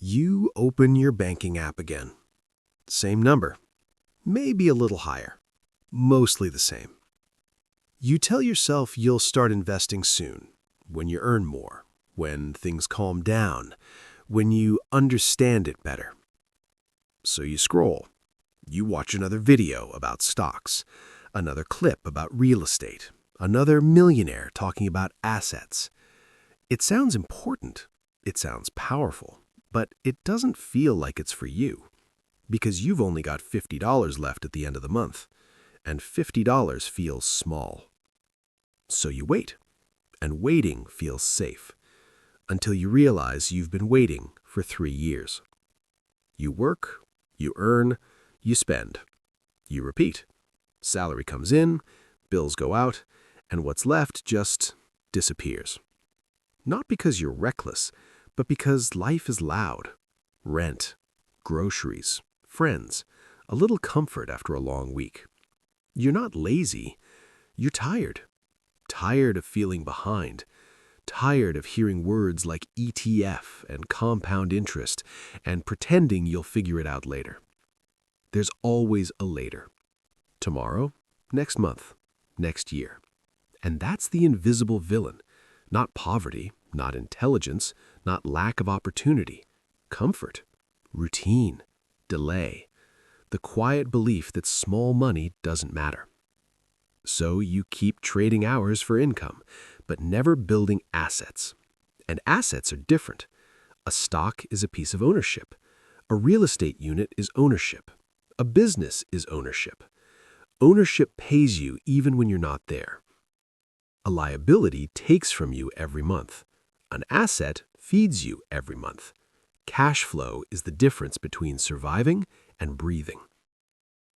You open your banking app again. Same number, maybe a little higher, mostly the same. You tell yourself you'll start investing soon, when you earn more, when things calm down, when you understand it better. So you scroll. You watch another video about stocks, another clip about real estate, another millionaire talking about assets. It sounds important, it sounds powerful, but it doesn't feel like it's for you, because you've only got $50 left at the end of the month, and $50 feels small. So you wait, and waiting feels safe, until you realize you've been waiting for 3 years. You work, you earn, you spend. You repeat. Salary comes in, bills go out, and what's left just disappears. Not because you're reckless, but because life is loud. Rent, groceries, friends, a little comfort after a long week. You're not lazy, you're tired. Tired of feeling behind. Tired of hearing words like ETF and compound interest and pretending you'll figure it out later. There's always a later. Tomorrow, next month, next year. And that's the invisible villain. Not poverty, not intelligence, not lack of opportunity. Comfort, routine, delay. The quiet belief that small money doesn't matter. So you keep trading hours for income, but never building assets. And assets are different. A stock is a piece of ownership. A real estate unit is ownership. A business is ownership. Ownership pays you even when you're not there. A liability takes from you every month. An asset feeds you every month. Cash flow is the difference between surviving and breathing.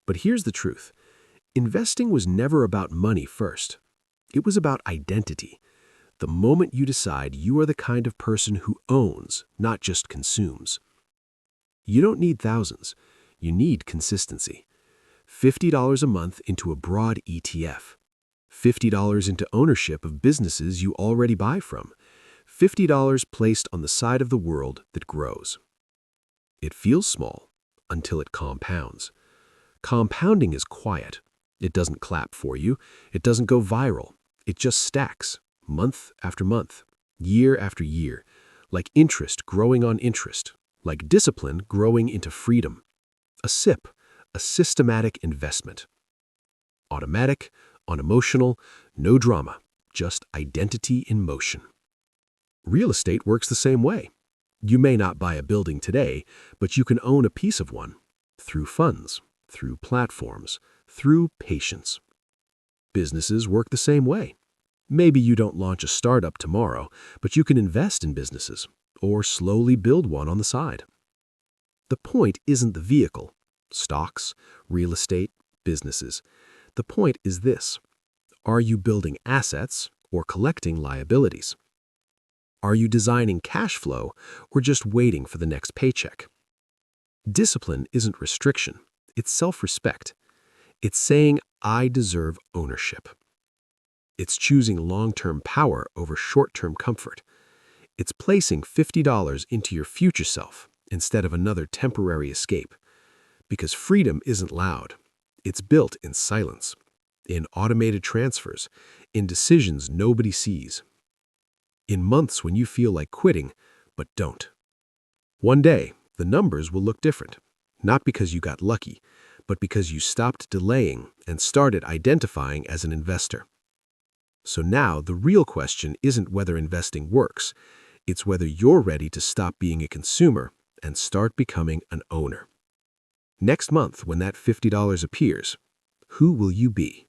But here's the truth. Investing was never about money first. It was about identity. The moment you decide you are the kind of person who owns, not just consumes. You don't need thousands. You need consistency. $50 a month into a broad ETF. $50 into ownership of businesses you already buy from. $50 placed on the side of the world that grows. It feels small until it compounds. Compounding is quiet. It doesn't clap for you. It doesn't go viral. It just stacks, month after month, year after year, like interest growing on interest, like discipline growing into freedom. A SIP, a systematic investment. Automatic, unemotional, no drama, just identity in motion. Real estate works the same way. You may not buy a building today, but you can own a piece of one through funds, through platforms, through patience. Businesses work the same way. Maybe you don't launch a startup tomorrow, but you can invest in businesses or slowly build one on the side. The point isn't the vehicle, stocks, real estate, businesses. The point is this. Are you building assets or collecting liabilities? Are you designing cash flow or just waiting for the next paycheck? Discipline isn't restriction, it's self-respect. It's saying, I deserve ownership. It's choosing long-term power over short-term comfort. It's placing $50 into your future self instead of another temporary escape. Because freedom isn't loud. It's built in silence, in automated transfers, in decisions nobody sees. In months when you feel like quitting, but don't. One day, the numbers will look different, not because you got lucky, but because you stopped delaying and started identifying as an investor. So now the real question isn't whether investing works, it's whether you're ready to stop being a consumer and start becoming an owner. Next month, when that $50 appears, who will you be?